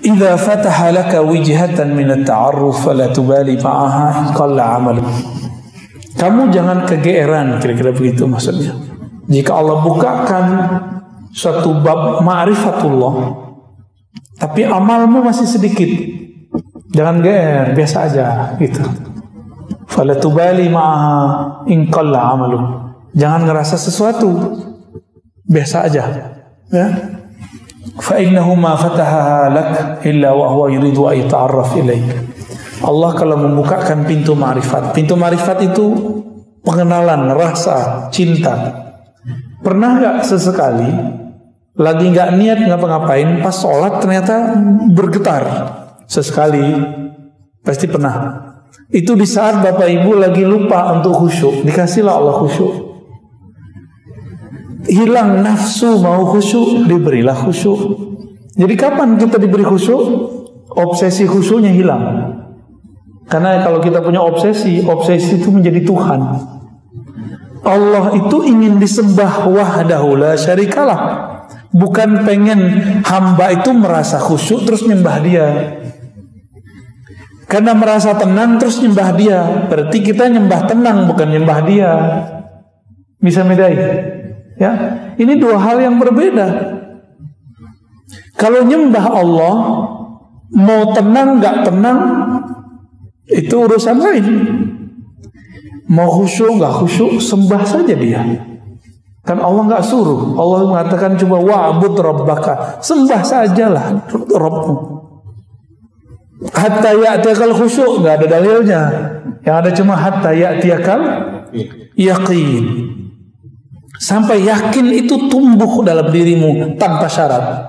idza fataha laka wijhatan min at-ta'arruf fala tubali ma'aha qalla 'amaluk. Kamu jangan kegeeran, kira-kira begitu maksudnya. Jika Allah bukakan suatu bab ma'rifatullah, tapi amalmu masih sedikit, jangan geer, biasa aja gitu. Fala tubali ma'aha in qalla 'amaluk. Jangan ngerasa sesuatu, biasa aja, ya. Fa innahu ma fataha lak illa wa huwa yuridu an yata'arraf ilaik. Allah kalau membukakan pintu ma'rifat. Pintu ma'rifat itu pengenalan, rasa, cinta. Pernah gak sesekali lagi gak niat ngapa-ngapain, pas sholat ternyata bergetar? Sesekali, pasti pernah. Itu di saat Bapak Ibu lagi lupa untuk khusyuk, dikasihlah Allah khusyuk. Hilang nafsu mau khusyuk, diberilah khusyuk. Jadi kapan kita diberi khusyuk? Obsesi khusyuknya hilang. Karena kalau kita punya obsesi, obsesi itu menjadi Tuhan. Allah itu ingin disembah wahdahu la syarikalah. Bukan pengen hamba itu merasa khusyuk terus nyembah dia. Karena merasa tenang terus nyembah dia. Berarti kita nyembah tenang bukan nyembah dia. Bisa bedain? Ya, ini dua hal yang berbeda. Kalau nyembah Allah, mau tenang gak tenang, itu urusan lain. Mau khusyuk gak khusyuk, sembah saja dia. Kan Allah gak suruh. Allah mengatakan coba wa'bud rabbaka, sembah sajalah Rabbmu. Hatta ya'tiyakal khusyuk, gak ada dalilnya. Yang ada cuma hatta ya'tiyakal yaqin. Sampai yakin itu tumbuh dalam dirimu tanpa syarat.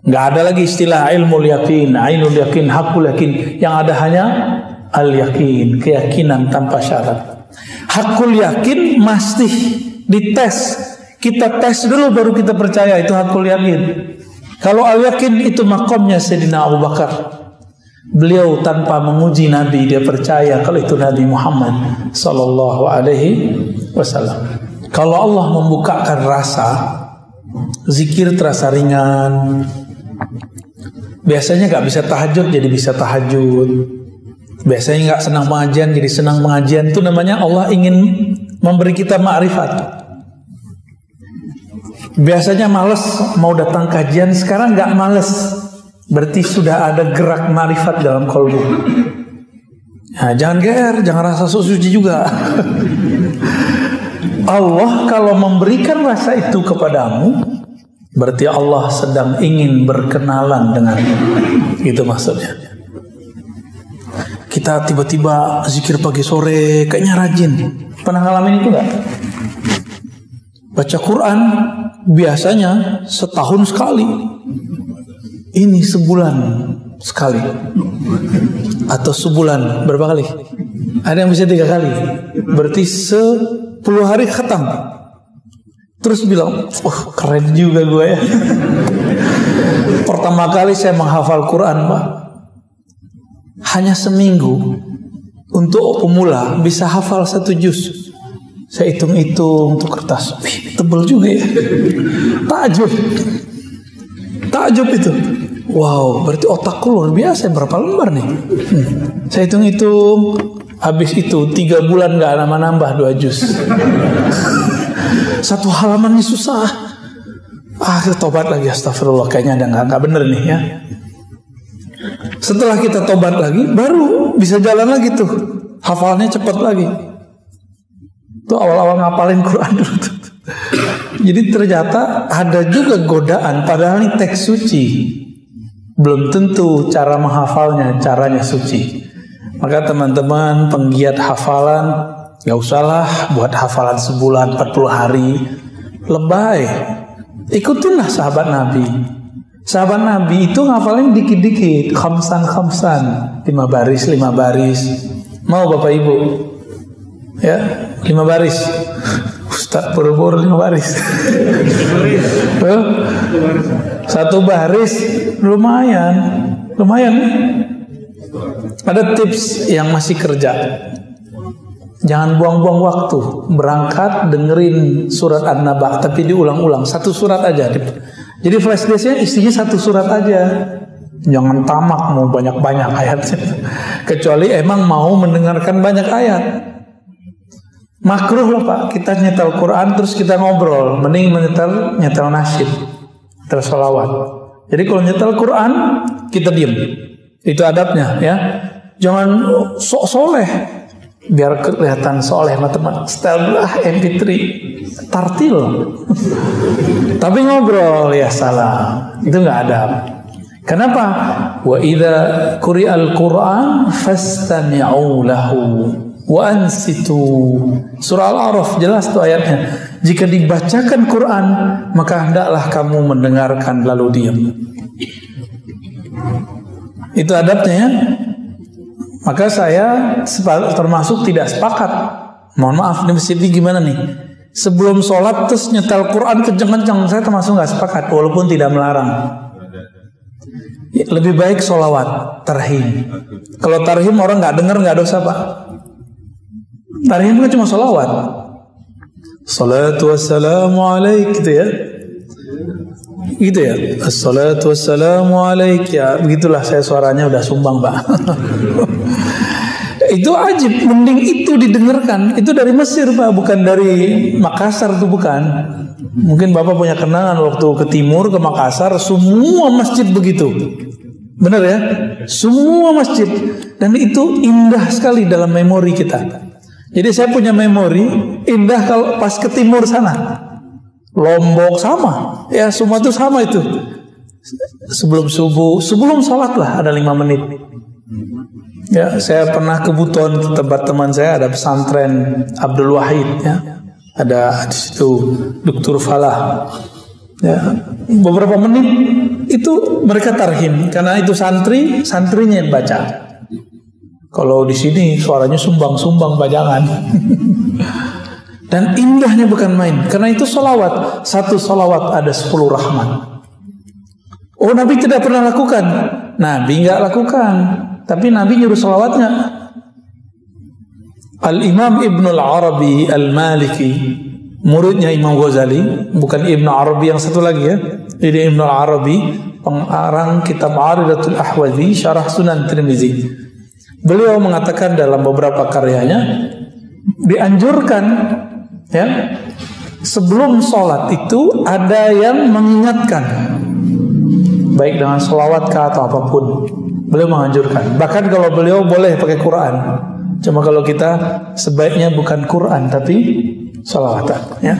Nggak ada lagi istilah ilmu yakin, ainul yakin, hakul yakin. Yang ada hanya al yakin, keyakinan tanpa syarat. Hakul yakin mesti dites. Kita tes dulu baru kita percaya itu hakul yakin. Kalau al yakin itu makomnya Sayyidina Abu Bakar. Beliau tanpa menguji Nabi dia percaya kalau itu Nabi Muhammad sallallahu alaihi wasallam. Kalau Allah membukakan rasa, zikir terasa ringan. Biasanya gak bisa tahajud jadi bisa tahajud. Biasanya gak senang pengajian jadi senang pengajian. Itu namanya Allah ingin memberi kita ma'rifat. Biasanya males mau datang kajian, sekarang gak males. Berarti sudah ada gerak ma'rifat dalam kalbu. Nah, jangan geer, jangan rasa sok suci juga. Allah kalau memberikan rasa itu kepadamu, berarti Allah sedang ingin berkenalan denganmu. Itu maksudnya. Kita tiba-tiba zikir pagi sore kayaknya rajin. Pernah ngalamin itu gak? Baca Quran biasanya setahun sekali. Ini sebulan sekali. Atau sebulan berapa kali? Ada yang bisa 3 kali. Berarti 10 hari khatam. Terus bilang, oh keren juga gue ya. Pertama kali saya menghafal Quran, Pak, hanya seminggu. Untuk pemula bisa hafal 1 juz. Saya hitung-hitung untuk kertas. Wih, tebel juga ya. Takjub itu. Wow, berarti otakku luar biasa. Berapa lembar nih? Saya hitung-hitung. Habis itu 3 bulan gak nambah 2 juz. 1 halaman ini susah. Kita tobat lagi, astagfirullah, kayaknya ada nggak bener nih ya. Setelah kita tobat lagi, baru bisa jalan lagi tuh, hafalnya cepat lagi. Tuh awal-awal ngapalin Quran dulu tuh. Jadi ternyata ada juga godaan, padahal ini teks suci. Belum tentu cara menghafalnya, caranya suci. Maka teman-teman penggiat hafalan, gak usahlah buat hafalan sebulan 40 hari. Lebay. Ikutinlah sahabat Nabi. Sahabat Nabi itu ngafalin dikit-dikit, khamsan, 5 baris. Mau Bapak Ibu? Ya, 5 baris. Ustaz buru-buru 5 baris. 1 baris lumayan. Ada tips yang masih kerja. Jangan buang-buang waktu. Berangkat dengerin surat An-Naba, tapi diulang-ulang. 1 surat aja Jadi flash disknya isinya satu surat aja. Jangan tamak mau banyak-banyak ayatnya. Kecuali emang mau mendengarkan banyak ayat. Makruh loh Pak, kita nyetel Quran terus kita ngobrol. Mending nyetel nasyid, nyetel sholawat. Jadi kalau nyetel Quran kita diem. Itu adabnya ya. Jangan sok soleh biar kelihatan soleh teman-teman. Setel MP3 tartil. Tapi ngobrol ya salam. Itu nggak adab. Kenapa? Wa idza quri'al Qur'an fastami'u lahu wa ansitu. Surah Al-A'raf jelas tuh ayatnya. Jika dibacakan Quran, maka hendaklah kamu mendengarkan lalu diam. Itu adabnya ya. Maka saya termasuk tidak sepakat. Mohon maaf, di masjid ini gimana nih? Sebelum sholat terus nyetel Quran kenceng-kenceng, saya termasuk nggak sepakat, walaupun tidak melarang. Lebih baik sholawat, tarhim. Kalau tarhim orang nggak dengar nggak dosa Pak. Tarhim kan cuma sholawat. Salatu wassalamu alaik gitu ya. Gitu ya. Assalatu wassalamu alaik ya. Begitulah saya suaranya udah sumbang Pak. Itu ajib, mending itu didengarkan. Itu dari Mesir Pak, bukan dari Makassar tuh bukan. Mungkin Bapak punya kenangan waktu ke timur, ke Makassar, semua masjid begitu. Benar ya? Semua masjid. Dan itu indah sekali dalam memori kita. Jadi saya punya memori indah kalau pas ke timur sana. Lombok sama. Ya semua itu sama itu. Sebelum subuh, sebelum sholat lah ada 5 menit. Ya, saya pernah ke Buton, tempat teman saya ada pesantren Abdul Wahid ya. Ada di situ Dr. Falah. Ya, beberapa menit itu mereka tarhim karena itu santrinya yang baca. Kalau di sini suaranya sumbang-sumbang bajangan. Dan indahnya bukan main. Karena itu sholawat. Satu sholawat ada 10 rahmat. Oh Nabi tidak pernah lakukan. Nabi nggak lakukan. Tapi Nabi nyuruh sholawatnya. Al-Imam Ibn Al-Arabi Al-Maliki, muridnya Imam Ghazali, bukan Ibn Arabi yang satu lagi ya. Jadi Ibn Al-Arabi, pengarang kitab Aridatul Ahwazi, Syarah Sunan Tirmizi. Beliau mengatakan dalam beberapa karyanya, dianjurkan ya, sebelum sholat itu ada yang mengingatkan, baik dengan sholawat atau apapun. Beliau menganjurkan. Bahkan kalau beliau boleh pakai Quran. Cuma kalau kita sebaiknya bukan Quran tapi sholawatan ya.